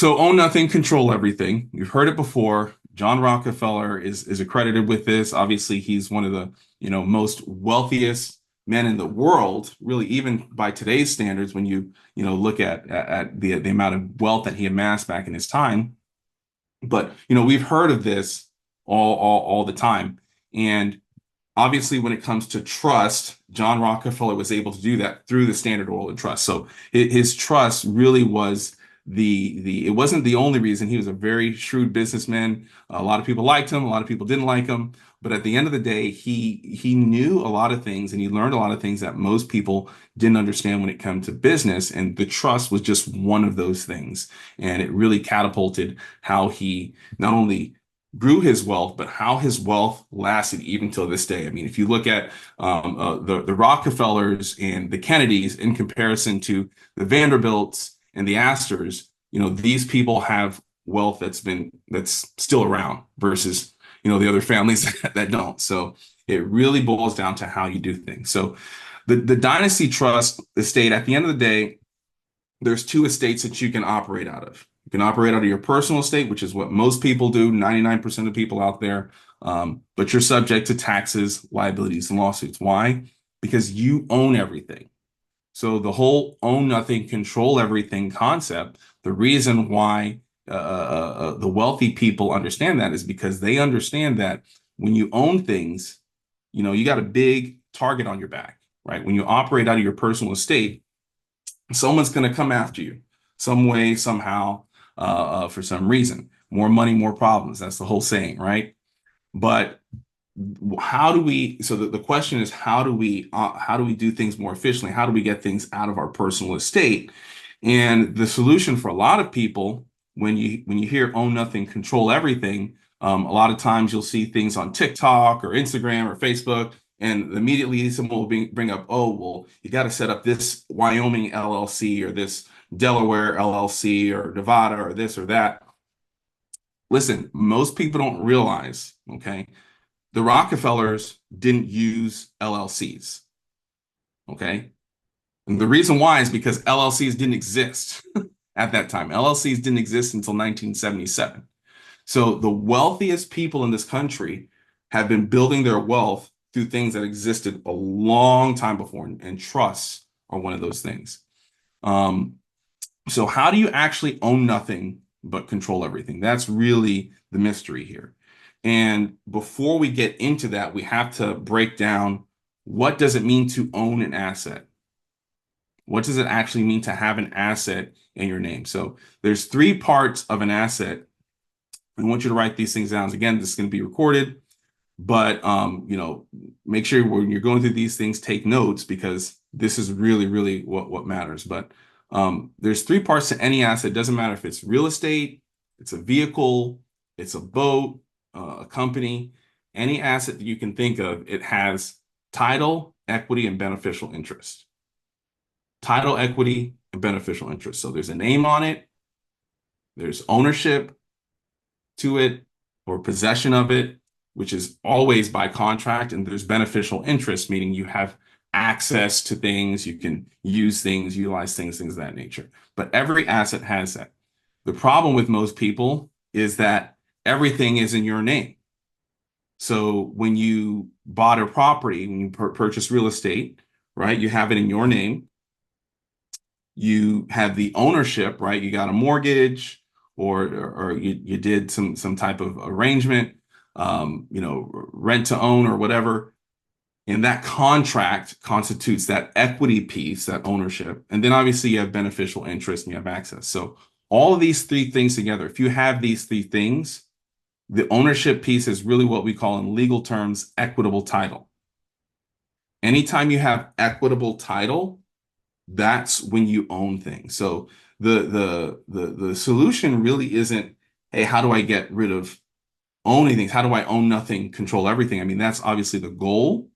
So own nothing, control everything. You've heard it before. John Rockefeller is accredited with this. Obviously, he's one of the, most wealthiest men in the world, really, even by today's standards, when you look at the amount of wealth that he amassed back in his time. But, we've heard of this all the time. And obviously, when it comes to trust, John Rockefeller was able to do that through the Standard Oil and Trust. So his trust really was the it wasn't the only reason. He was a very shrewd businessman. A lot of people liked him, a lot of people didn't like him. But at the end of the day, he knew a lot of things and he learned a lot of things that most people didn't understand when it came to business. And the trust was just one of those things. And it really catapulted how he not only grew his wealth, but how his wealth lasted even till this day. I mean, if you look at the Rockefellers and the Kennedys in comparison to the Vanderbilts and the Astors, these people have wealth that's still around versus the other families that don't. So it really boils down to how you do things. So the dynasty trust estate, at the end of the day, there's two estates that you can operate out of. You can operate out of your personal estate, which is what most people do, 99% of people out there. But you're subject to taxes, liabilities, and lawsuits. Why? Because you own everything. So the whole own nothing, control everything concept, the reason why the wealthy people understand that is because they understand that when you own things, you got a big target on your back, right? When you operate out of your personal estate, someone's going to come after you some way, somehow, for some reason. More money, more problems. That's the whole saying, right? But how do we, so the question is, how do we do things more efficiently? How do we get things out of our personal estate? And the solution for a lot of people, when you hear own nothing, control everything, a lot of times you'll see things on TikTok or Instagram or Facebook, and immediately someone will bring up, oh, well, you got to set up this Wyoming LLC or this Delaware LLC or Nevada or this or that. Listen, most people don't realize, okay, the Rockefellers didn't use LLCs, okay? And the reason why is because LLCs didn't exist at that time. LLCs didn't exist until 1977. So the wealthiest people in this country have been building their wealth through things that existed a long time before, and trusts are one of those things. So how do you actually own nothing but control everything? That's really the mystery here. And before we get into that, we have to break down, what does it mean to own an asset? What does it actually mean to have an asset in your name? So there's three parts of an asset. I want you to write these things down. Again, this is going to be recorded, but make sure when you're going through these things, take notes, because this is really, really what matters. But there's three parts to any asset. It doesn't matter if it's real estate, it's a vehicle, it's a boat, a company, any asset that you can think of. It has title, equity, and beneficial interest. Title, equity, and beneficial interest. So there's a name on it, there's ownership to it or possession of it, which is always by contract, and there's beneficial interest, meaning you have access to things, you can use things, utilize things, things of that nature. But every asset has that. The problem with most people is that everything is in your name. So when you bought a property, when you purchase real estate, right, you have it in your name. You have the ownership, right? You got a mortgage, or you did some type of arrangement, rent to own or whatever. And that contract constitutes that equity piece, that ownership. And then obviously you have beneficial interest and you have access. So all of these three things together, if you have these three things, the ownership piece is really what we call in legal terms equitable title. Anytime you have equitable title, that's when you own things. So the solution really isn't, hey, how do I get rid of owning things? How do I own nothing, control everything? I mean, that's obviously the goal.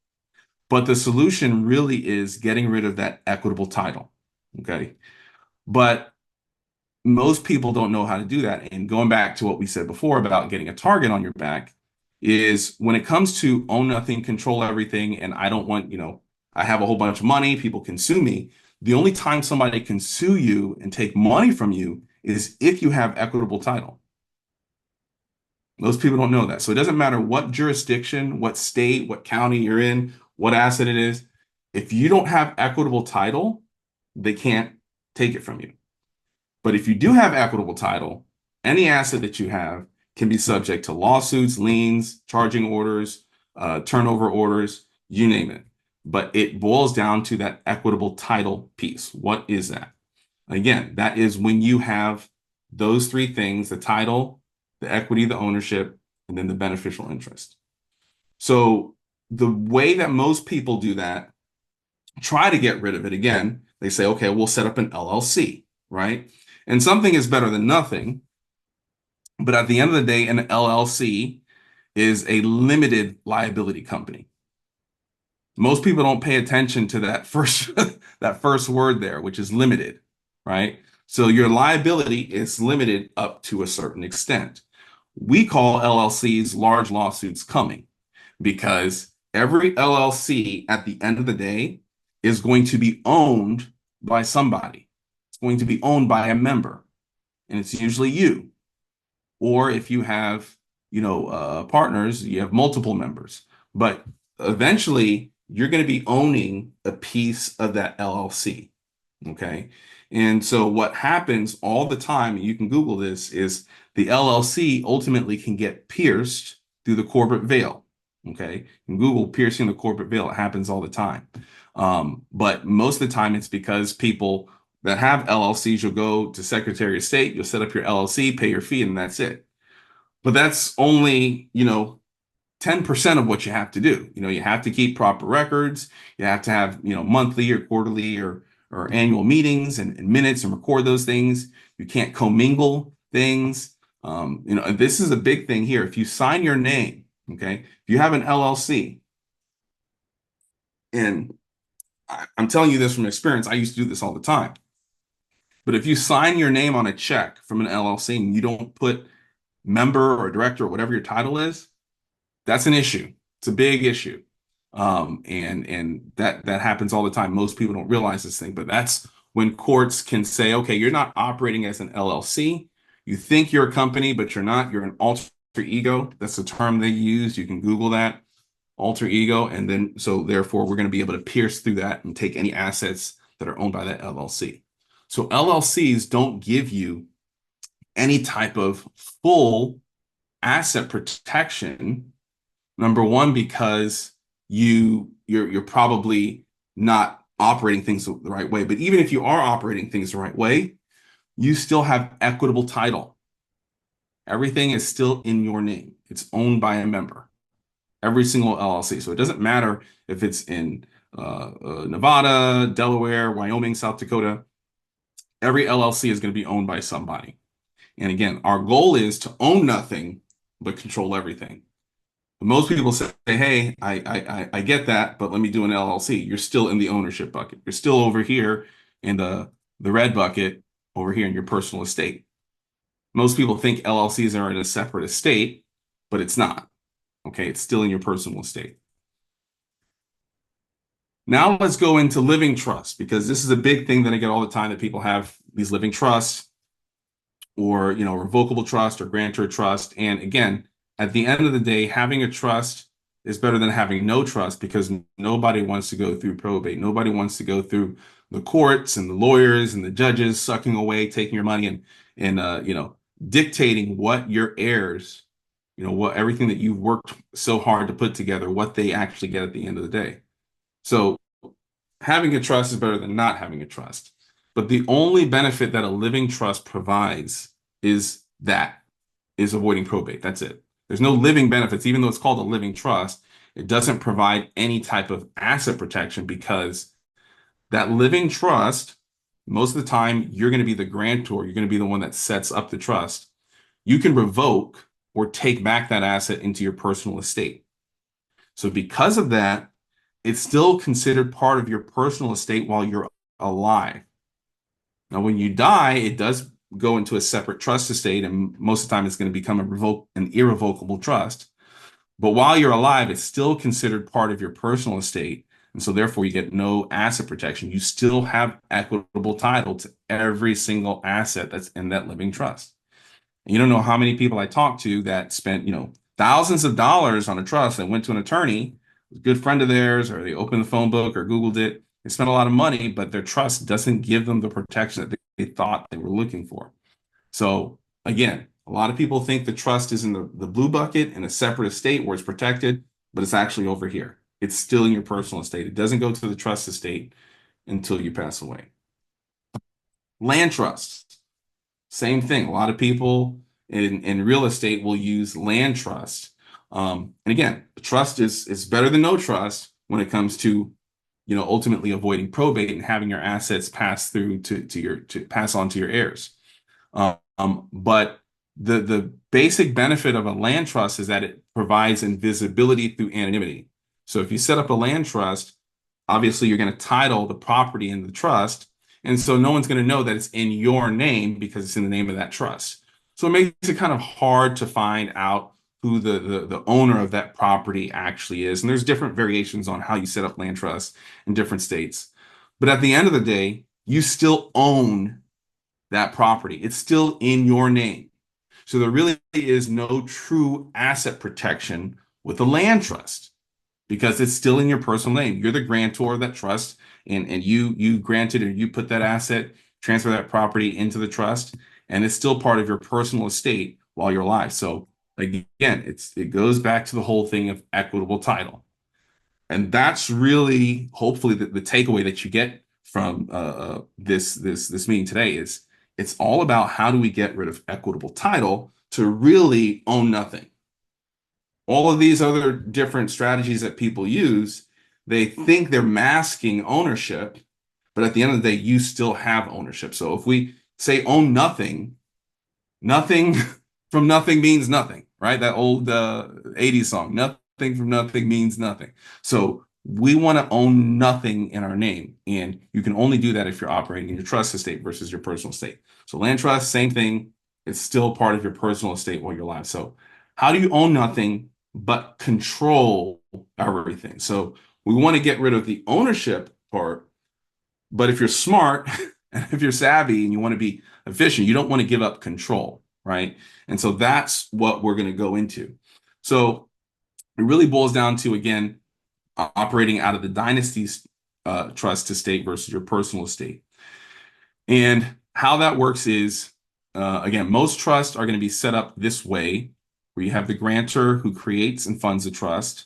But the solution really is getting rid of that equitable title, okay? But most people don't know how to do that. And going back to what we said before about getting a target on your back, is when it comes to own nothing, control everything, and I don't want, I have a whole bunch of money, people can sue me. The only time somebody can sue you and take money from you is if you have equitable title. Most people don't know that. So it doesn't matter what jurisdiction, what state, what county you're in, what asset it is. If you don't have equitable title, they can't take it from you. But if you do have equitable title, any asset that you have can be subject to lawsuits, liens, charging orders, turnover orders, you name it. But it boils down to that equitable title piece. What is that? Again, that is when you have those three things: the title, the equity, the ownership, and then the beneficial interest. So the way that most people do that, try to get rid of it, again, they say, okay, we'll set up an LLC, right? And something is better than nothing. But at the end of the day, an LLC is a limited liability company. Most people don't pay attention to that first that first word there, which is limited, right? So your liability is limited up to a certain extent. We call LLCs large lawsuits coming because every LLC at the end of the day is going to be owned by somebody. It's going to be owned by a member, and it's usually you. Or if you have, partners, you have multiple members. But eventually, you're going to be owning a piece of that LLC. Okay. And so what happens all the time, and you can Google this, is the LLC ultimately can get pierced through the corporate veil. Okay. And Google piercing the corporate veil. It happens all the time. But most of the time it's because people that have LLCs, you'll go to Secretary of State, you'll set up your LLC, pay your fee, and that's it. But that's only, 10% of what you have to do. You have to keep proper records. You have to have, monthly or quarterly or annual meetings and minutes and record those things. You can't commingle things. This is a big thing here. If you sign your name, okay, if you have an LLC, and I'm telling you this from experience, I used to do this all the time. But if you sign your name on a check from an LLC and you don't put member or director or whatever your title is, that's an issue. It's a big issue. And that happens all the time. Most people don't realize this thing, but that's when courts can say, okay, you're not operating as an LLC. You think you're a company, but you're not. You're an alter ego. That's the term they use. You can Google that, alter ego. And then, so therefore, we're going to be able to pierce through that and take any assets that are owned by that LLC. So LLCs don't give you any type of full asset protection. Number one, because you're probably not operating things the right way. But even if you are operating things the right way, you still have equitable title. Everything is still in your name. It's owned by a member. Every single LLC. So it doesn't matter if it's in Nevada, Delaware, Wyoming, South Dakota. Every LLC is going to be owned by somebody. And again, our goal is to own nothing, but control everything. Most people say, hey, I get that, but let me do an LLC. You're still in the ownership bucket. You're still over here in the red bucket over here in your personal estate. Most people think LLCs are in a separate estate, but it's not. Okay, it's still in your personal estate. Now let's go into living trust, because this is a big thing that I get all the time, that people have these living trusts or, revocable trust or grantor trust. And again, at the end of the day, having a trust is better than having no trust, because nobody wants to go through probate. Nobody wants to go through the courts and the lawyers and the judges sucking away, taking your money and dictating what your heirs, what everything that you've worked so hard to put together, what they actually get at the end of the day. So having a trust is better than not having a trust. But the only benefit that a living trust provides is avoiding probate. That's it. There's no living benefits. Even though it's called a living trust, it doesn't provide any type of asset protection, because that living trust, most of the time, you're going to be the grantor. You're going to be the one that sets up the trust. You can revoke or take back that asset into your personal estate. So because of that, it's still considered part of your personal estate while you're alive. Now, when you die, it does go into a separate trust estate, and most of the time it's going to become an irrevocable trust. But while you're alive, it's still considered part of your personal estate And so therefore you get no asset protection. You still have equitable title to every single asset that's in that living trust. And you don't know how many people I talked to that spent, thousands of dollars on a trust that went to an attorney, a good friend of theirs, or they opened the phone book or Googled it. They spent a lot of money, but their trust doesn't give them the protection that they thought they were looking for. So again, a lot of people think the trust is in the blue bucket in a separate estate where it's protected, but it's actually over here. It's still in your personal estate. It doesn't go to the trust estate until you pass away. Land trusts, same thing. A lot of people in real estate will use land trust. And again, the trust is better than no trust when it comes to, ultimately avoiding probate and having your assets pass through to pass on to your heirs. But the basic benefit of a land trust is that it provides invisibility through anonymity. So if you set up a land trust, obviously you're going to title the property in the trust, and so no one's going to know that it's in your name because it's in the name of that trust. So it makes it kind of hard to find out who the owner of that property actually is. And there's different variations on how you set up land trusts in different states. But at the end of the day, you still own that property. It's still in your name. So there really is no true asset protection with a land trust because it's still in your personal name. You're the grantor of that trust, and you granted or you put that asset, transfer that property into the trust, and it's still part of your personal estate while you're alive. So again, it goes back to the whole thing of equitable title. And that's really hopefully the takeaway that you get from this meeting today is it's all about how do we get rid of equitable title to really own nothing. All of these other different strategies that people use, they think they're masking ownership, but at the end of the day, you still have ownership. So if we say own nothing, nothing from nothing means nothing, right? That old 80s song, nothing from nothing means nothing. So we want to own nothing in our name. And you can only do that if you're operating in your trust estate versus your personal estate. So land trust, same thing. It's still part of your personal estate while you're alive. So how do you own nothing but control everything? So we want to get rid of the ownership part. But if you're smart and if you're savvy and you want to be efficient, you don't want to give up control, right? And so that's what we're going to go into. So it really boils down to, again, operating out of the dynasty trust estate versus your personal estate. And how that works is, again, most trusts are going to be set up this way, where you have the grantor who creates and funds the trust,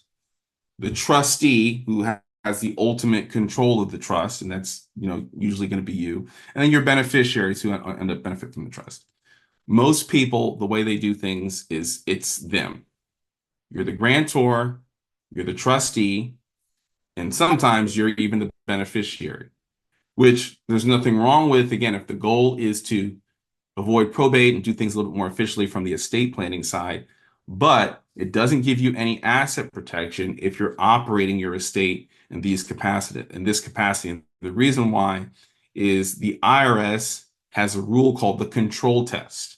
the trustee who has the ultimate control of the trust, and that's usually going to be you, and then your beneficiaries who end up benefit from the trust. Most people, the way they do things is it's them. You're the grantor, you're the trustee, and sometimes you're even the beneficiary, which there's nothing wrong with. Again, if the goal is to avoid probate and do things a little bit more efficiently from the estate planning side, but it doesn't give you any asset protection if you're operating your estate in this capacity. And the reason why is the IRS has a rule called the control test.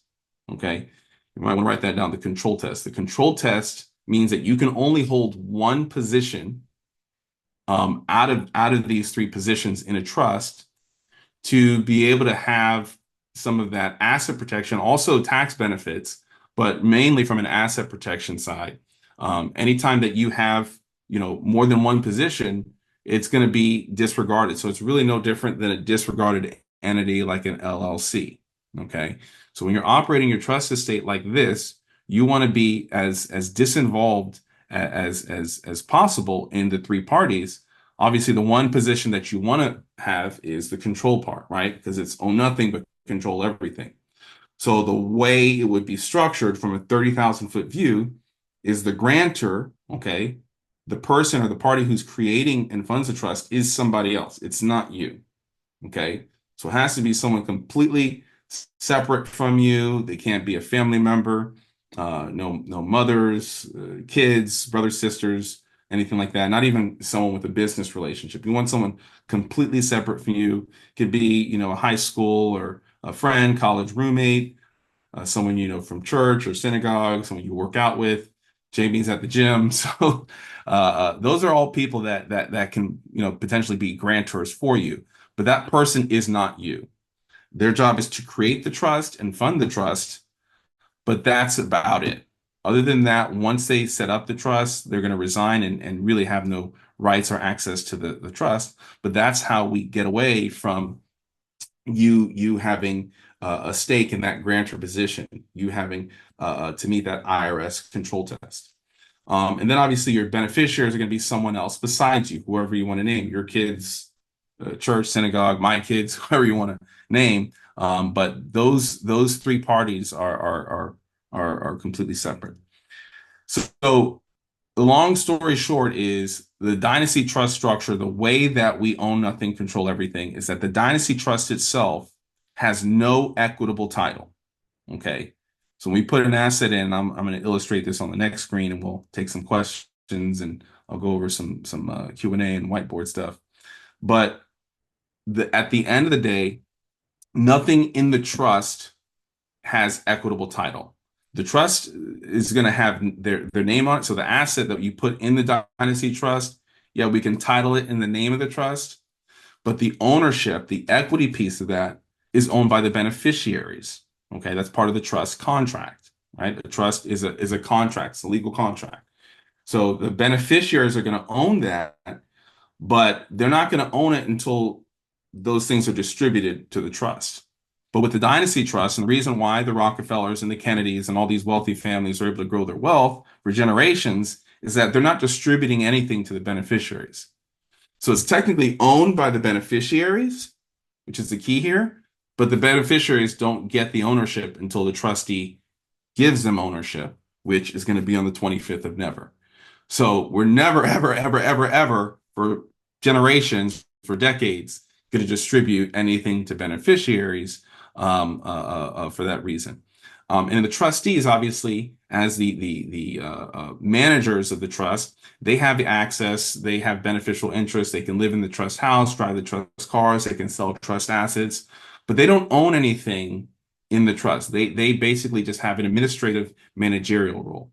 Okay, you might want to write that down. The control test. The control test means that you can only hold one position out of these three positions in a trust to be able to have some of that asset protection, also tax benefits, but mainly from an asset protection side. Anytime that you have, more than one position, it's going to be disregarded. So it's really no different than a disregarded entity like an LLC. Okay. So when you're operating your trust estate like this, you want to be as disinvolved as possible in the three parties. Obviously, the one position that you want to have is the control part, right? Because it's own nothing but control everything. So the way it would be structured from a 30,000-foot view is the grantor, okay, the person or the party who's creating and funds the trust is somebody else. It's not you, okay? So it has to be someone completely separate from you. They can't be a family member, no mothers, kids, brothers, sisters, anything like that. Not even someone with a business relationship. You want someone completely separate from you. Could be, a high school or a friend, college roommate, someone from church or synagogue, someone you work out with. Jamie's at the gym. So those are all people that can, potentially be grantors for you. But that person is not you. Their job is to create the trust and fund the trust, but that's about it. Other than that, once they set up the trust, they're going to resign and really have no rights or access to the trust. But that's how we get away from you having a stake in that grantor position, you having to meet that IRS control test. And then obviously your beneficiaries are going to be someone else besides you, whoever you want to name, your kids, church, synagogue, my kids, whoever you want to name. But those three parties are completely separate. So the long story short is the dynasty trust structure, the way that we own nothing, control everything, is that the dynasty trust itself has no equitable title. Okay. So when we put an asset in, I'm going to illustrate this on the next screen, and we'll take some questions, and I'll go over some Q&A and whiteboard stuff. But at the end of the day, nothing in the trust has equitable title. The trust is going to have their name on it. So the asset that you put in the dynasty trust, yeah, we can title it in the name of the trust, but the ownership, the equity piece of that is owned by the beneficiaries. Okay, that's part of the trust contract, right? The trust is a contract, it's a legal contract. So the beneficiaries are going to own that, but they're not going to own it until those things are distributed to the trust. But with the dynasty trust, and the reason why the Rockefellers and the Kennedys and all these wealthy families are able to grow their wealth for generations is that they're not distributing anything to the beneficiaries. So it's technically owned by the beneficiaries, which is the key here, but the beneficiaries don't get the ownership until the trustee gives them ownership, which is going to be on the 25th of never. So we're never, ever, ever, ever, ever, for generations, for decades, going to distribute anything to beneficiaries for that reason. And the trustees, obviously, as the managers of the trust, they have access, they have beneficial interest, they can live in the trust house, drive the trust cars, they can sell trust assets, but they don't own anything in the trust. They basically just have an administrative managerial role.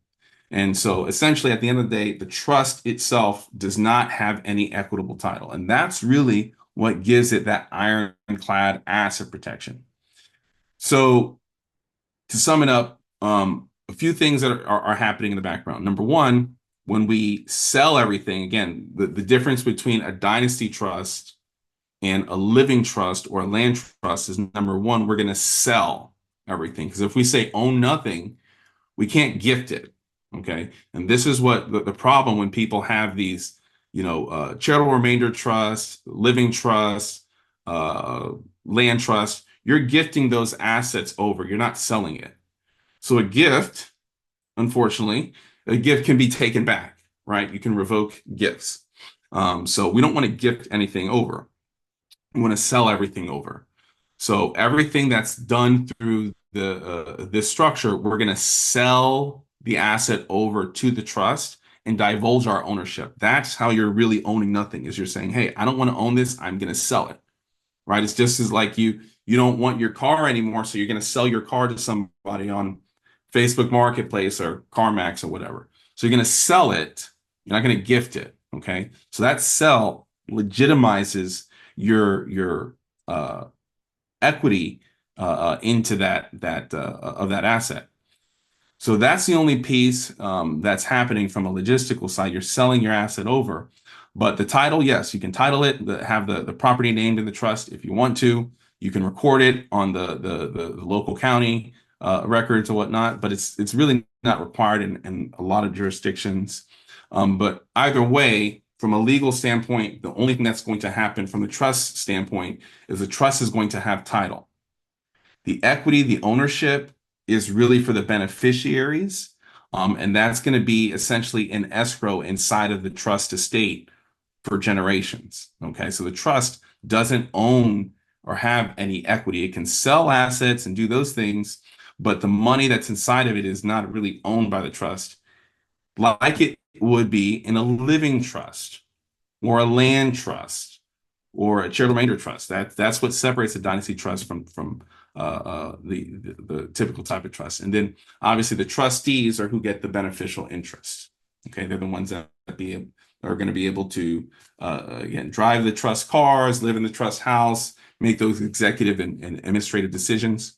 And so essentially, at the end of the day, the trust itself does not have any equitable title. And that's really what gives it that ironclad asset protection. So to sum it up, a few things that are happening in the background. Number one, when we sell everything, again, the difference between a dynasty trust and a living trust or a land trust is, number one, we're going to sell everything. Because if we say own nothing, we can't gift it. Okay. And this is what the problem when people have these, charitable remainder trust, living trust, land trust, you're gifting those assets over. You're not selling it. So a gift, unfortunately, a gift can be taken back, right? You can revoke gifts. So we don't want to gift anything over. We want to sell everything over. So everything that's done through this structure, we're going to sell the asset over to the trust and divulge our ownership. That's how you're really owning nothing, is you're saying, hey, I don't want to own this. I'm going to sell it, right? It's just as like you don't want your car anymore, so you're going to sell your car to somebody on Facebook Marketplace or CarMax or whatever. So you're going to sell it. You're not going to gift it, okay? So that sell legitimizes your equity into that of that asset. So that's the only piece that's happening from a logistical side. You're selling your asset over. But the title, yes, you can title it, have the property named in the trust if you want to. You can record it on the local county records or whatnot, but it's really not required in a lot of jurisdictions. But either way, from a legal standpoint, the only thing that's going to happen from the trust standpoint is the trust is going to have title. The equity, the ownership is really for the beneficiaries, and that's going to be essentially an escrow inside of the trust estate for generations. Okay, so the trust doesn't own or have any equity. It can sell assets and do those things, but the money that's inside of it is not really owned by the trust, like it would be in a living trust or a land trust or a charitable remainder trust. That's what separates a dynasty trust from the typical type of trust. And then obviously the trustees are who get the beneficial interest. Okay, they're the ones that are going to be able to again drive the trust cars, live in the trust house, make those executive and administrative decisions.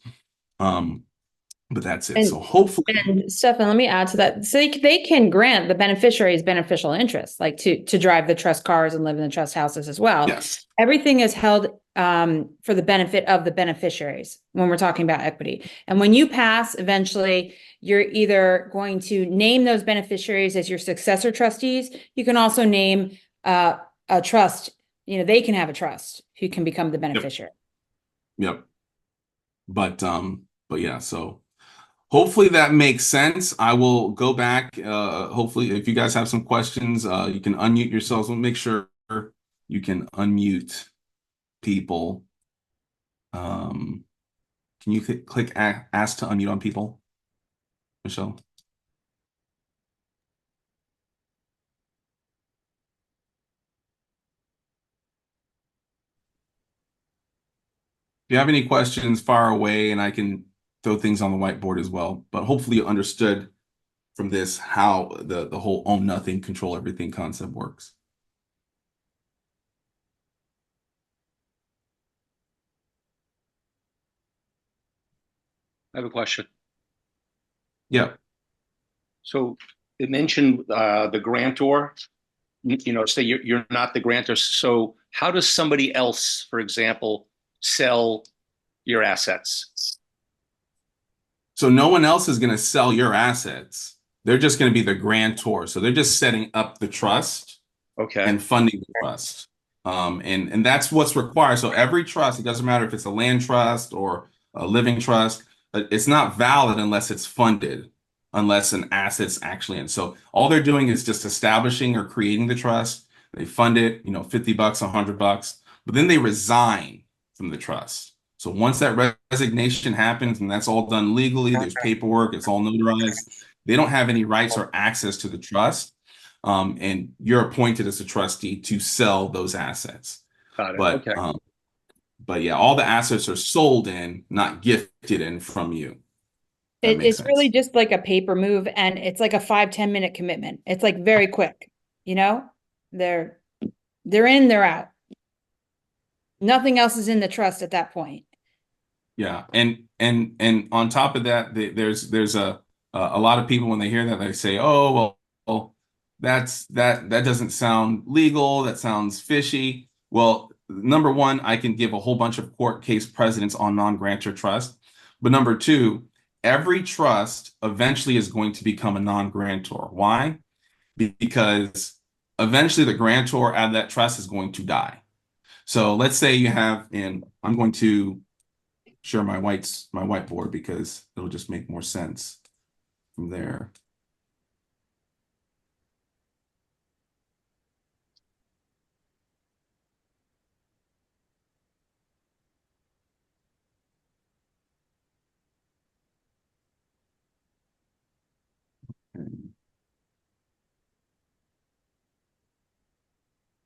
But that's it. So And hopefully, and Stefan, let me add to that. So they can grant the beneficiaries beneficial interest, like to drive the trust cars and live in the trust houses as well. yes. Everything is held for the benefit of the beneficiaries when we're talking about equity. And when you pass, eventually, you're either going to name those beneficiaries as your successor trustees. You can also name a trust. They can have a trust who can become the Yep. beneficiary. Yep. But yeah, so hopefully that makes sense. I will go back. Hopefully, if you guys have some questions, you can unmute yourselves. We'll make sure you can unmute people. Can you click ask to unmute on people, Michelle? If you have any questions, far away, and I can throw things on the whiteboard as well. But hopefully you understood from this how the whole own nothing, control everything concept works. I have a question. Yeah. So it mentioned the grantor, say you're not the grantor. So how does somebody else, for example, sell your assets? So no one else is going to sell your assets. They're just going to be the grantor. So they're just setting up the trust Okay. and funding the trust. And that's what's required. So every trust, it doesn't matter if it's a land trust or a living trust, it's not valid unless it's funded, unless an asset's actually in. So all they're doing is just establishing or creating the trust. They fund it, $50, $100, but then they resign from the trust. So once that resignation happens and that's all done legally, there's paperwork, it's all notarized, they don't have any rights or access to the trust. And you're appointed as a trustee to sell those assets. Got it. But Okay. but yeah, all the assets are sold in, not gifted in from you. That makes It's really sense. just like a paper move, and it's like a 5-10 minute commitment. It's like very quick, they're in, they're out. Nothing else is in the trust at that point. Yeah, and on top of that, there's a lot of people when they hear that they say, "Oh, well, that doesn't sound legal. That sounds fishy." Well, number one, I can give a whole bunch of court case precedents on non-grantor trust, but number two, every trust eventually is going to become a non-grantor. Why? Because eventually the grantor out of that trust is going to die. So let's say you have, and I'm going to share my whiteboard because it'll just make more sense from there.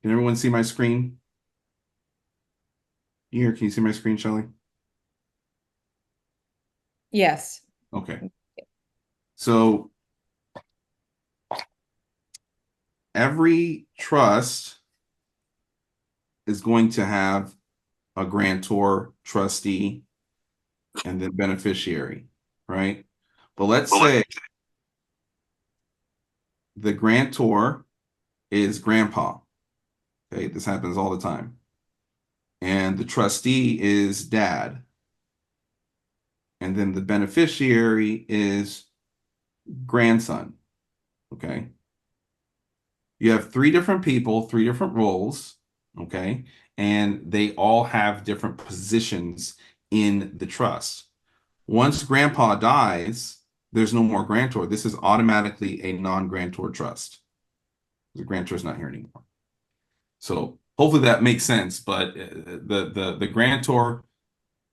Can everyone see my screen? Here, can you see my screen, Shelley? Yes. Okay. So every trust is going to have a grantor, trustee, and then beneficiary, right? But let's say the grantor is grandpa. Okay, this happens all the time. And the trustee is dad. And then the beneficiary is grandson. Okay. You have three different people, three different roles. Okay. And they all have different positions in the trust. Once grandpa dies, there's no more grantor. This is automatically a non-grantor trust. The grantor is not here anymore. So hopefully that makes sense. But the grantor,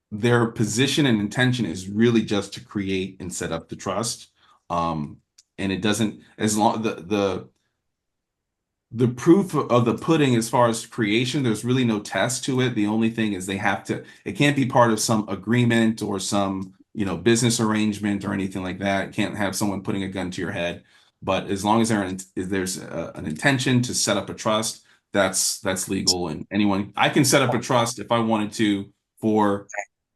their position and intention is really just to create and set up the trust. And it doesn't, as long the proof of the pudding as far as creation, there's really no test to it. The only thing is it can't be part of some agreement or some, business arrangement or anything like that. It can't have someone putting a gun to your head. But as long as there's an intention to set up a trust, that's legal. And I can set up a trust if I wanted to for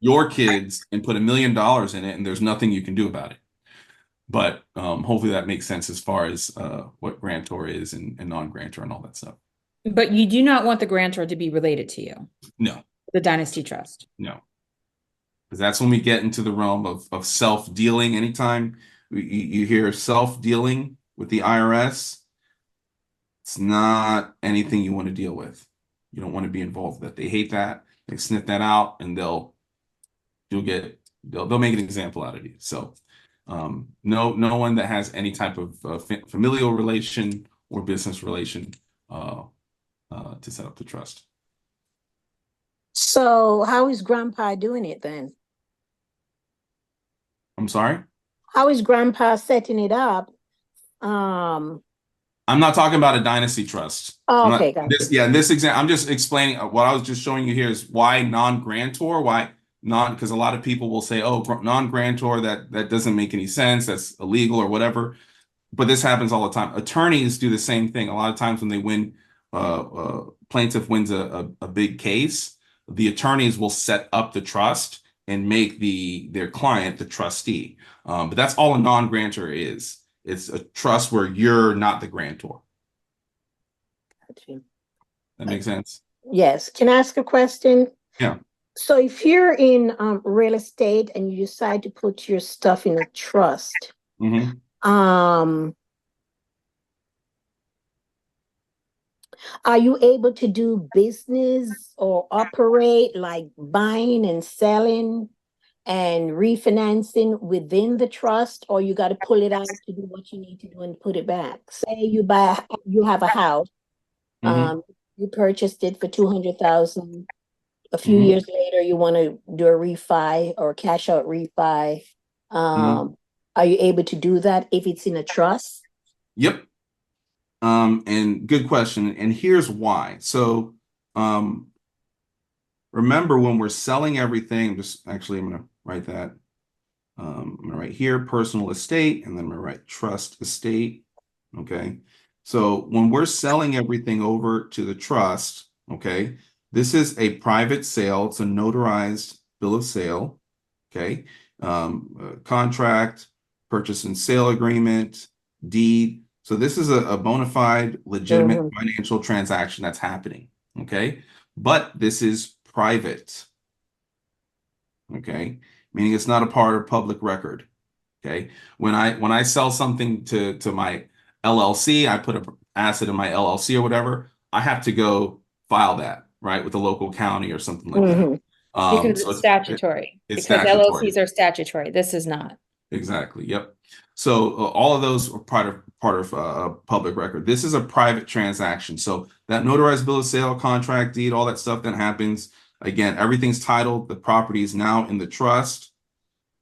your kids and put $1 million in it, and there's nothing you can do about it. But hopefully that makes sense as far as what grantor is and non-grantor and all that stuff. But you do not want the grantor to be related to you, No, the dynasty trust. no. Because that's when we get into the realm of self-dealing. Anytime you hear self-dealing with the IRS, it's not anything you want to deal with. You don't want to be involved with that. They hate that. They sniff that out, and they'll make an example out of you. So no one that has any type of familial relation or business relation to set up the trust. So how is grandpa doing it then? I'm sorry? How is grandpa setting it up? I'm not talking about a dynasty trust. Oh, okay, got it. In this example, I'm just explaining what I was just showing you here is why non-grantor, because a lot of people will say, oh, non-grantor, that doesn't make any sense, that's illegal or whatever. But this happens all the time. Attorneys do the same thing. A lot of times when they win, plaintiff wins a big case, the attorneys will set up the trust and make their client the trustee. But that's all a non-grantor is. It's a trust where you're not the grantor. Gotcha. That makes sense? Yes. Can I ask a question? Yeah. So if you're in real estate and you decide to put your stuff in a trust, Mm-hmm. Are you able to do business or operate like buying and selling and refinancing within the trust, or you got to pull it out to do what you need to do and put it back? Say you have a house, you purchased it for 200,000. A few years later, you want to do a refi or cash out refi. Are you able to do that if it's in a trust? Yep. And good question. And here's why. So, remember when we're selling everything, I'm going to write that. I'm going to write here, personal estate, and then I'm going to write trust estate. Okay. So when we're selling everything over to the trust, okay, this is a private sale. It's a notarized bill of sale. Okay. Contract, purchase and sale agreement, deed. So this is a bona fide, legitimate financial transaction that's happening. Okay. But this is private. Okay. Meaning it's not a part of public record. Okay. When I sell something to my LLC, I put an asset in my LLC or whatever, I have to go file that, right, with the local county or something like that. Because So it's statutory. It's because statutory. LLCs are statutory. This is not. Exactly. Yep. So all of those are part of public record. This is a private transaction. So that notarized bill of sale, contract, deed, all that stuff that happens. Again, everything's titled. The property is now in the trust.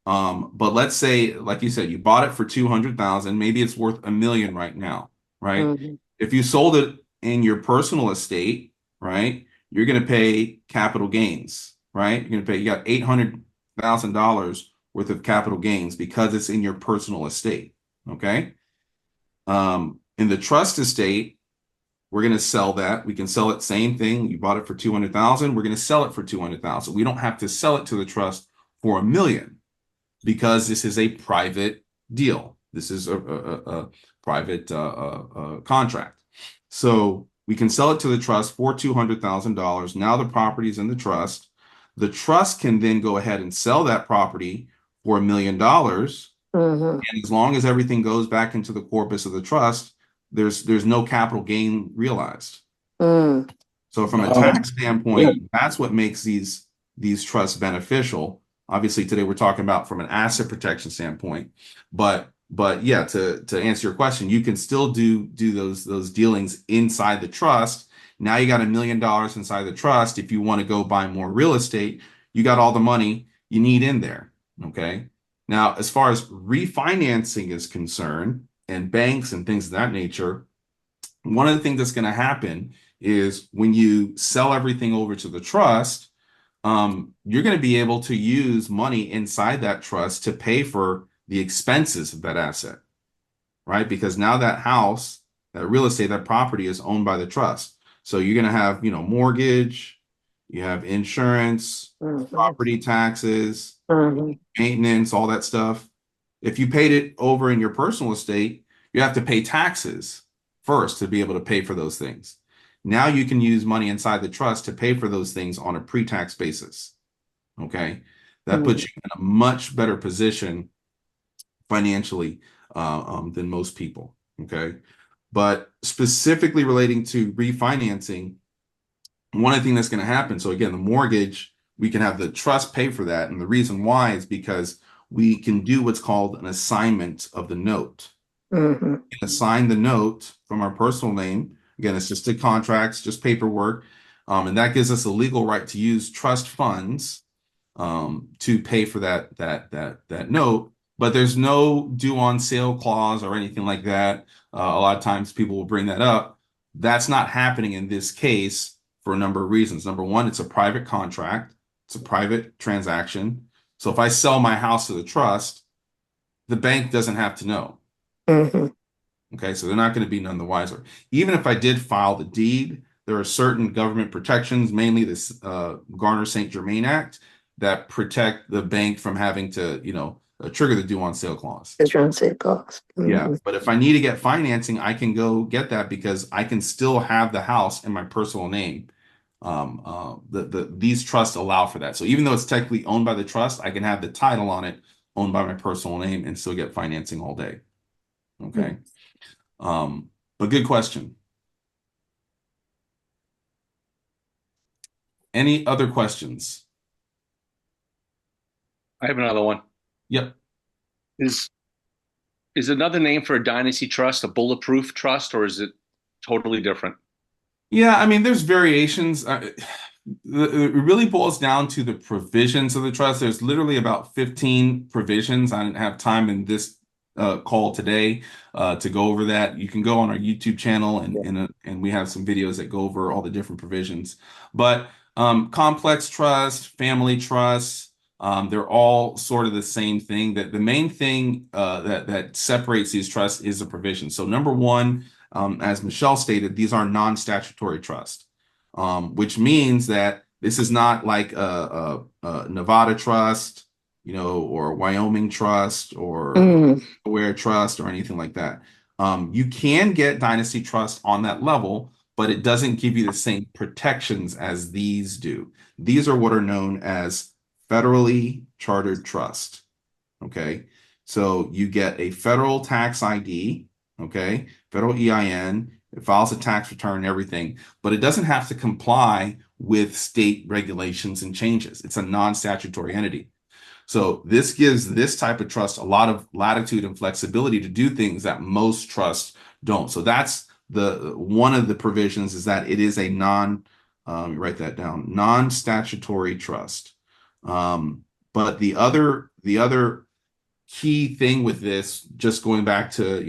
But let's say, like you said, you bought it for 200,000. Maybe it's worth $1 million right now, right? If you sold it in your personal estate, right, you're going to pay capital gains, right? You got $800,000 worth of capital gains because it's in your personal estate. Okay. In the trust estate, we're going to sell that. We can sell it, same thing. You bought it for 200,000. We're going to sell it for 200,000. We don't have to sell it to the trust for $1 million because this is a private deal. This is a private contract. So we can sell it to the trust for $200,000. Now the property is in the trust. The trust can then go ahead and sell that property for $1 million. And as long as everything goes back into the corpus of the trust, there's no capital gain realized. So from a tax standpoint, that's what makes these trusts beneficial. Obviously, today we're talking about from an asset protection standpoint, but yeah, to answer your question, you can still do those dealings inside the trust. Now you got $1 million inside the trust. If you want to go buy more real estate, you got all the money you need in there. Okay. Now, as far as refinancing is concerned, and banks and things of that nature, one of the things that's going to happen is when you sell everything over to the trust, you're going to be able to use money inside that trust to pay for the expenses of that asset, right? Because now that house, that real estate, that property is owned by the trust. So you're going to have, mortgage, you have insurance, property taxes, maintenance, all that stuff. If you paid it over in your personal estate, you have to pay taxes first to be able to pay for those things. Now you can use money inside the trust to pay for those things on a pre-tax basis. Okay. That puts you in a much better position financially than most people. Okay. But specifically relating to refinancing, one of the things that's going to happen. So again, the mortgage, we can have the trust pay for that. And the reason why is because we can do what's called an assignment of the note. Assign the note from our personal name. Again, it's just a contracts, just paperwork. And that gives us a legal right to use trust funds to pay for that note. But there's no due on sale clause or anything like that. A lot of times people will bring that up. That's not happening in this case for a number of reasons. Number one, it's a private contract. It's a private transaction. So if I sell my house to the trust, the bank doesn't have to know. Okay, so they're not going to be none the wiser. Even if I did file the deed, there are certain government protections, mainly this Garner-St. Germain Act, that protect the bank from having to, trigger the due on sale clause. Yeah, but if I need to get financing, I can go get that because I can still have the house in my personal name. These trusts allow for that. So even though it's technically owned by the trust, I can have the title on it owned by my personal name and still get financing all day. Okay. But good question. Any other questions? I have another one. Yep. Is another name for a dynasty trust a bulletproof trust, or is it totally different? Yeah, I mean, there's variations. It really boils down to the provisions of the trust. There's literally about 15 provisions. I didn't have time in this call today to go over that. You can go on our YouTube channel and we have some videos that go over all the different provisions. But complex trust, family trust, they're all sort of the same thing. That the main thing that separates these trusts is the provision. So number one, as Michelle stated, these are non-statutory trusts, which means that this is not like a Nevada trust, or Wyoming trust or Delaware trust or anything like that. You can get dynasty trust on that level, but it doesn't give you the same protections as these do. These are what are known as federally chartered trust. Okay. So you get a federal tax ID, okay, federal EIN, it files a tax return and everything, but it doesn't have to comply with state regulations and changes. It's a non-statutory entity. So this gives this type of trust a lot of latitude and flexibility to do things that most trusts don't. So that's one of the provisions, is that it is a write that down, non-statutory trust. But the other key thing with this, just going back to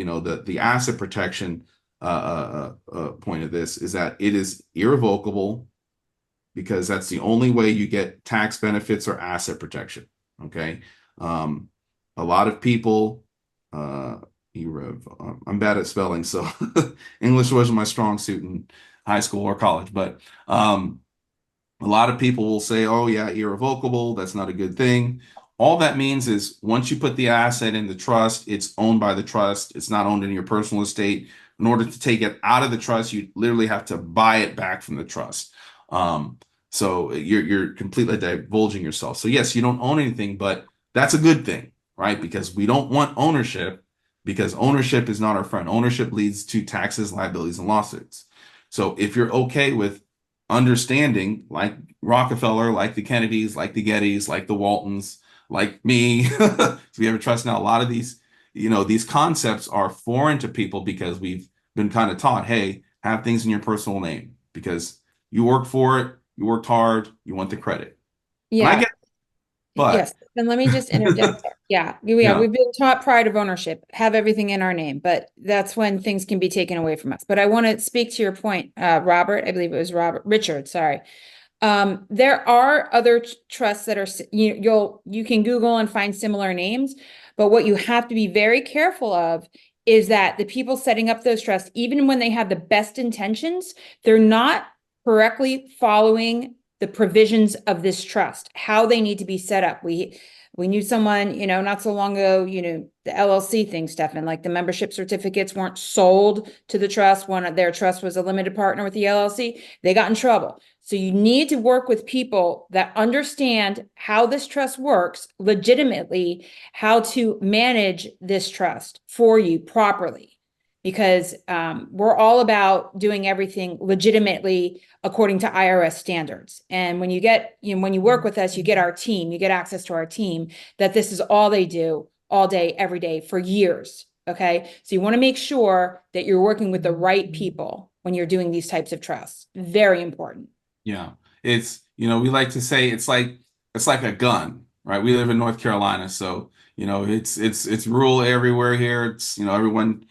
the asset protection point of this, is that it is irrevocable, because that's the only way you get tax benefits or asset protection. Okay. A lot of people, I'm bad at spelling, so English wasn't my strong suit in high school or college, but a lot of people will say, oh yeah, irrevocable, that's not a good thing. All that means is once you put the asset in the trust, it's owned by the trust. It's not owned in your personal estate. In order to take it out of the trust, you literally have to buy it back from the trust. So you're completely divulging yourself. So yes, you don't own anything, but that's a good thing, right? Because we don't want ownership, because ownership is not our friend. Ownership leads to taxes, liabilities, and lawsuits. So if you're okay with understanding, like Rockefeller, like the Kennedys, like the Gettys, like the Waltons, like me, so we have a trust now, a lot of these, these concepts are foreign to people because we've been kind of taught, hey, have things in your personal name because you work for it. You worked hard, you want the credit. Yeah. And I get it, but yes. Then let me just interject there. Yeah, Yeah. we've been taught pride of ownership, have everything in our name, but that's when things can be taken away from us. But I want to speak to your point, Robert, I believe it was Richard, sorry. There are other trusts that are, you can Google and find similar names, but what you have to be very careful of is that the people setting up those trusts, even when they have the best intentions, they're not correctly following the provisions of this trust, how they need to be set up. We knew someone, not so long ago, the LLC thing, Stefan, like the membership certificates weren't sold to the trust. One of their trust was a limited partner with the LLC. They got in trouble. So you need to work with people that understand how this trust works legitimately, how to manage this trust for you properly. Because we're all about doing everything legitimately according to IRS standards. And when when you work with us, you get our team, you get access to our team, that this is all they do all day, every day for years. Okay. So you want to make sure that you're working with the right people when you're doing these types of trusts. Very important. Yeah. It's, we like to say it's like a gun, right? We live in North Carolina, so it's rural everywhere here. It's, everyone,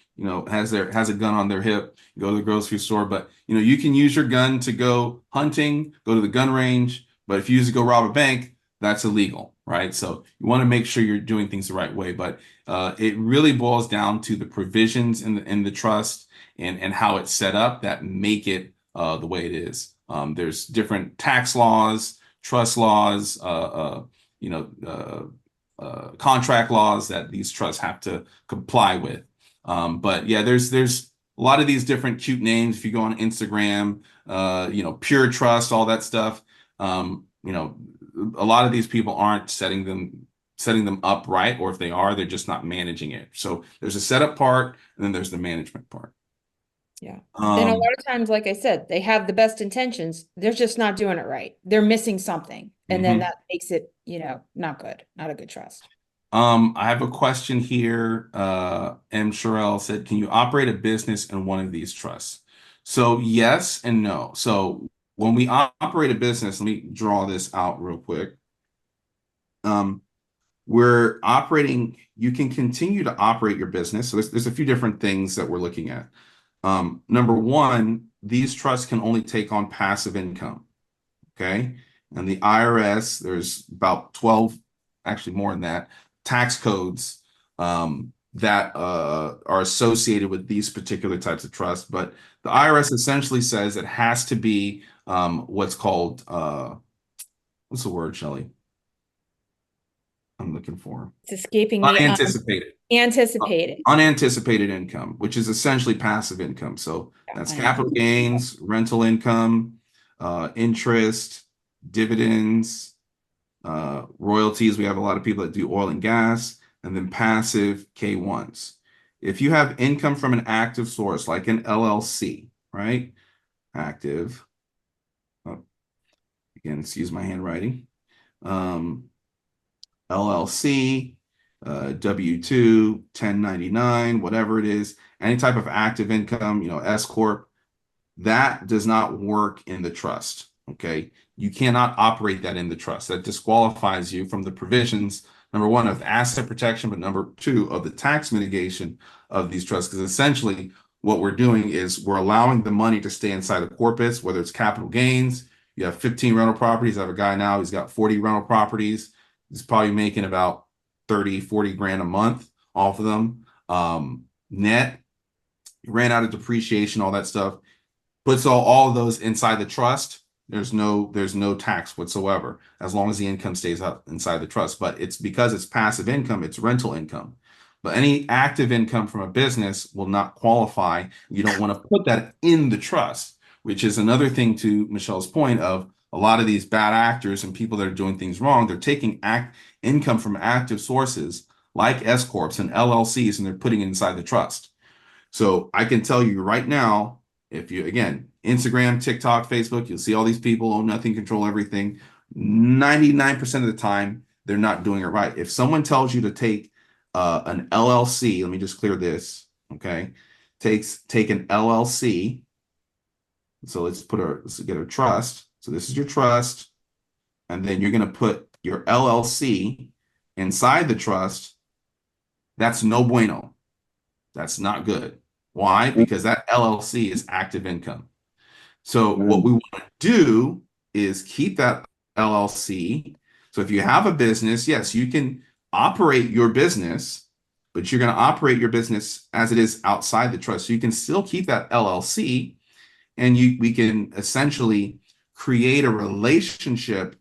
has a gun on their hip, go to the grocery store, but you can use your gun to go hunting, go to the gun range, but if you use it to go rob a bank, that's illegal, right? So you want to make sure you're doing things the right way, but it really boils down to the provisions in the trust and how it's set up that make it the way it is. There's different tax laws, trust laws, contract laws that these trusts have to comply with. But yeah, there's a lot of these different cute names. If you go on Instagram, Pure Trust, all that stuff. A lot of these people aren't setting them up right, or if they are, they're just not managing it. So there's a setup part, and then there's the management part. Yeah. And a lot of times, like I said, they have the best intentions. They're just not doing it right. They're missing something. And then that makes it, not good, not a good trust. I have a question here. M. Sherelle said, can you operate a business in one of these trusts? So yes and no. So when we operate a business, let me draw this out real quick. We're operating, you can continue to operate your business. So there's a few different things that we're looking at. Number one, these trusts can only take on passive income. Okay. And the IRS, there's about 12, actually more than that, tax codes that are associated with these particular types of trusts. But the IRS essentially says it has to be what's called, what's the word, Shelley? I'm looking for It's escaping me. unanticipated. Anticipated. Unanticipated income, which is essentially passive income. So that's capital gains, rental income, interest, dividends, royalties. We have a lot of people that do oil and gas, and then passive K1s. If you have income from an active source like an LLC, right? Active. Oh, again, excuse my handwriting. LLC, W-2, 1099, whatever it is, any type of active income, S Corp, that does not work in the trust. Okay. You cannot operate that in the trust. That disqualifies you from the provisions, number one, of asset protection, but number two, of the tax mitigation of these trusts. Because essentially what we're doing is we're allowing the money to stay inside the corpus, whether it's capital gains. You have 15 rental properties. I have a guy now, he's got 40 rental properties. He's probably making about 30, 40 grand a month off of them. Net, ran out of depreciation, all that stuff. Puts all of those inside the trust. There's no tax whatsoever as long as the income stays up inside the trust. But it's because it's passive income, it's rental income. But any active income from a business will not qualify. You don't want to put that in the trust, which is another thing to Michelle's point of a lot of these bad actors and people that are doing things wrong. They're taking income from active sources like S Corps and LLCs, and they're putting it inside the trust. So I can tell you right now, if you, again, Instagram, TikTok, Facebook, you'll see all these people own nothing, control everything. 99% of the time, they're not doing it right. If someone tells you to take an LLC, let me just clear this, okay? Take an LLC. So let's get a trust. So this is your trust. And then you're going to put your LLC inside the trust, that's no bueno. That's not good. Why? Because that LLC is active income. So what we want to do is keep that LLC. So if you have a business, yes, you can operate your business, but you're going to operate your business as it is outside the trust. So you can still keep that LLC, and we can essentially create a relationship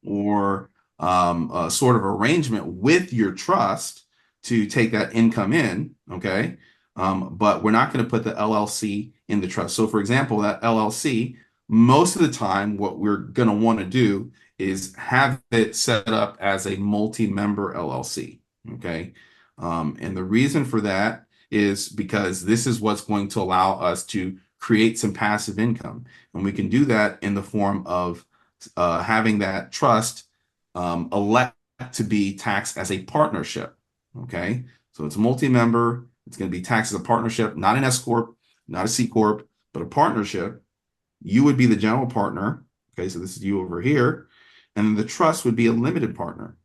or a sort of arrangement with your trust to take that income in, okay? But we're not going to put the LLC in the trust. So for example, that LLC, most of the time, what we're going to want to do is have it set up as a multi-member LLC, okay? And the reason for that is because this is what's going to allow us to create some passive income. And we can do that in the form of having that trust elect to be taxed as a partnership. Okay, so it's multi-member. It's going to be taxed as a partnership, not an S corp, not a C corp, but a partnership. You would be the general partner. Okay, so this is you over here, and the trust would be a limited partner.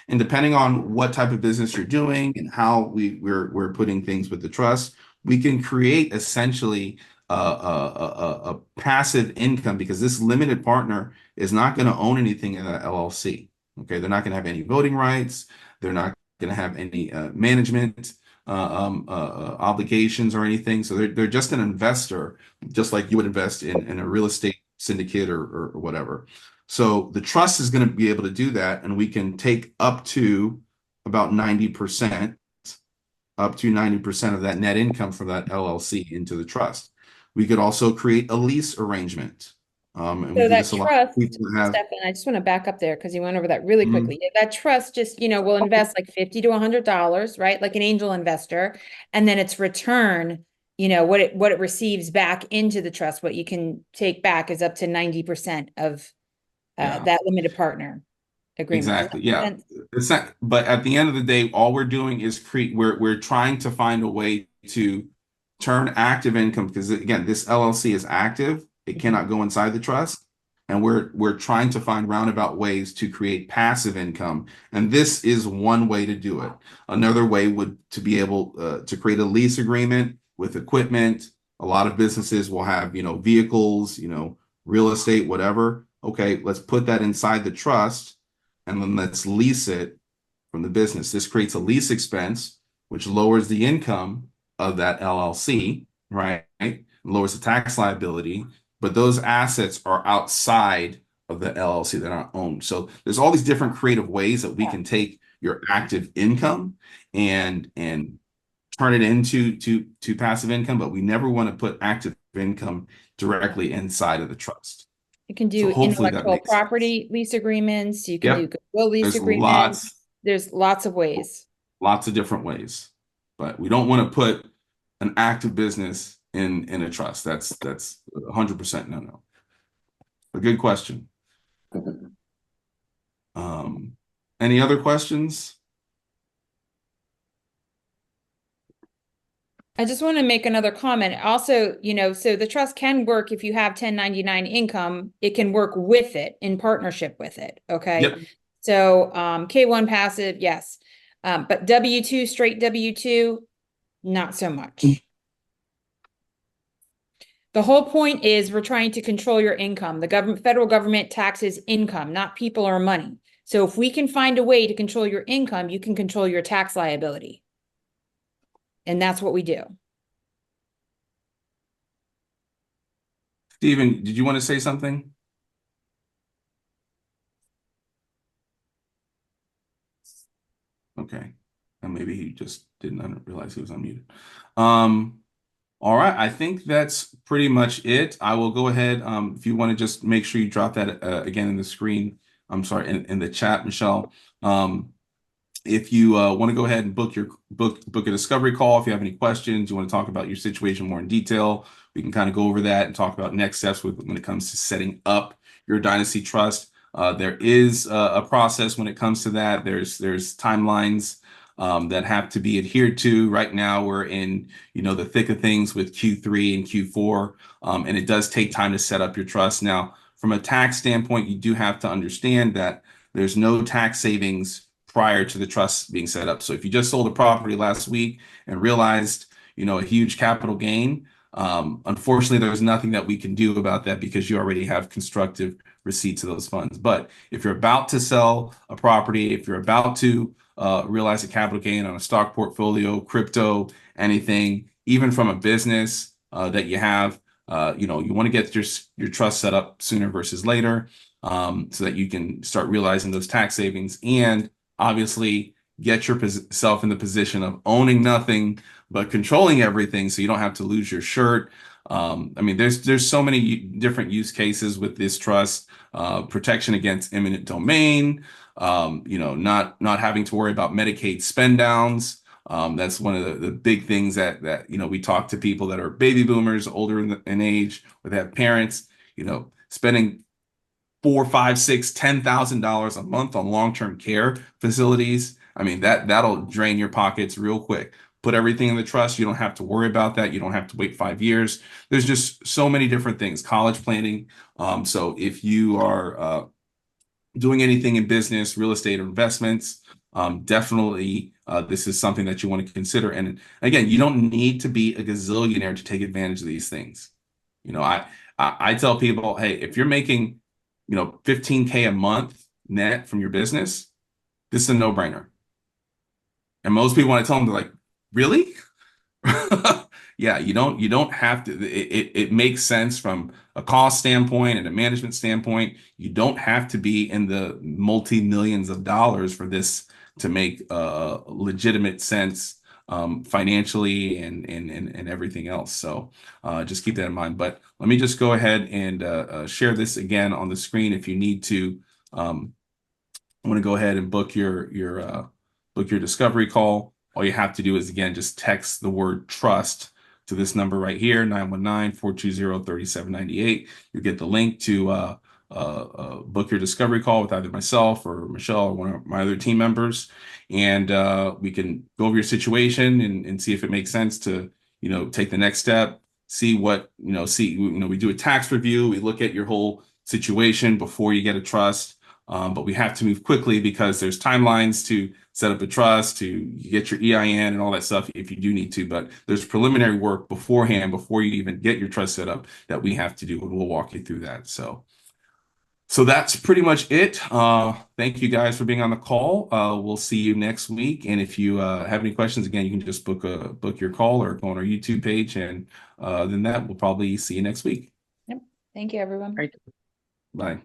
And depending on what type of business you're doing and how we're putting things with the trust, we can create essentially a passive income, because this limited partner is not going to own anything in that LLC. Okay, they're not going to have any voting rights. They're not going to have any management obligations or anything. So they're just an investor, just like you would invest in a real estate syndicate or whatever. So the trust is going to be able to do that, and we can take up to about 90%, up to 90% of that net income from that LLC into the trust. We could also create a lease arrangement. And we So do that this a lot. trust, People have, Stefan, I just want to back up there because you went over that really Mhm. quickly. That trust just, will invest like $50 to $100, right? Like an angel investor. And then its return, what it receives back into the trust, what you can take back is up to 90% of Yeah. that limited partner agreement. Does Exactly. that make Yeah. sense? It's not, but at the end of the day, all we're doing is we're trying to find a way to turn active income, because again, this LLC is active. It cannot go inside the trust. And we're trying to find roundabout ways to create passive income. And this is one way to do it. Another way would to be able to create a lease agreement with equipment. A lot of businesses will have, vehicles, real estate, whatever. Okay, let's put that inside the trust, and then let's lease it from the business. This creates a lease expense, which lowers the income of that LLC, right? Lowers the tax liability, but those assets are outside of the LLC. They're not owned. So there's all these different creative ways that we can take your active income and turn it into to passive income, but we never want to put active income directly inside of the trust. You can So do hopefully that intellectual makes sense. property lease agreements. You can do Yep. goodwill lease There's agreements. There's lots of ways. lots of different ways, but we don't want to put an active business in a trust. That's 100% no. A good question. Any other questions? I just want to make another comment. Also, so the trust can work if you have 1099 income, it can work with it in partnership with it. Okay. Yep. So K1 passive, yes. But W2, straight W2, not so much. The whole point is we're trying to control your income. The federal government taxes income, not people or money. So if we can find a way to control your income, you can control your tax liability. And that's what we do. Stephen, did you want to say something? Okay. And maybe he just didn't realize he was unmuted. All right. I think that's pretty much it. I will go ahead. If you want to just make sure you drop that again in the screen. I'm sorry, in the chat, Michelle. If you want to go ahead and book a discovery call, if you have any questions, you want to talk about your situation more in detail, we can kind of go over that and talk about next steps when it comes to setting up your dynasty trust. There is a process when it comes to that. There's timelines that have to be adhered to. Right now, we're in the thick of things with Q3 and Q4, and it does take time to set up your trust. Now, from a tax standpoint, you do have to understand that there's no tax savings prior to the trust being set up. So if you just sold a property last week and realized, a huge capital gain, unfortunately, there's nothing that we can do about that because you already have constructive receipts of those funds. But if you're about to sell a property, if you're about to realize a capital gain on a stock portfolio, crypto, anything, even from a business that you have, you want to get your trust set up sooner versus later, so that you can start realizing those tax savings and obviously get yourself in the position of owning nothing but controlling everything, so you don't have to lose your shirt. There's so many different use cases with this trust. Protection against eminent domain, not having to worry about Medicaid spend downs. That's one of the big things that we talk to people that are baby boomers, older in age, or they have parents, spending $4, $5, $6, $10,000 a month on long-term care facilities. That'll drain your pockets real quick. Put everything in the trust. You don't have to worry about that. You don't have to wait 5 years. There's just so many different things. College planning. So if you are doing anything in business, real estate, or investments, definitely this is something that you want to consider. And again, you don't need to be a gazillionaire to take advantage of these things. I tell people, hey, if you're making, $15K a month net from your business, this is a no-brainer. And most people, when I tell them, they're like, really? Yeah, you don't have to. It makes sense from a cost standpoint and a management standpoint. You don't have to be in the multi-millions of dollars for this to make legitimate sense financially and everything else. So just keep that in mind. But let me just go ahead and share this again on the screen if you need to. I want to go ahead and book your discovery call. All you have to do is, again, just text the word trust to this number right here, 919-420-3798. You get the link to book your discovery call with either myself or Michelle or one of my other team members. And we can go over your situation and see if it makes sense to, take the next step, see what, we do a tax review. We look at your whole situation before you get a trust. But we have to move quickly because there's timelines to set up a trust, to get your EIN and all that stuff if you do need to. But there's preliminary work beforehand, before you even get your trust set up, that we have to do, and we'll walk you through that. So that's pretty much it. Thank you guys for being on the call. We'll see you next week. And if you have any questions, again, you can just book your call or go on our YouTube page. And then we'll probably see you next week. Yep. Thank you, everyone. Right. Bye.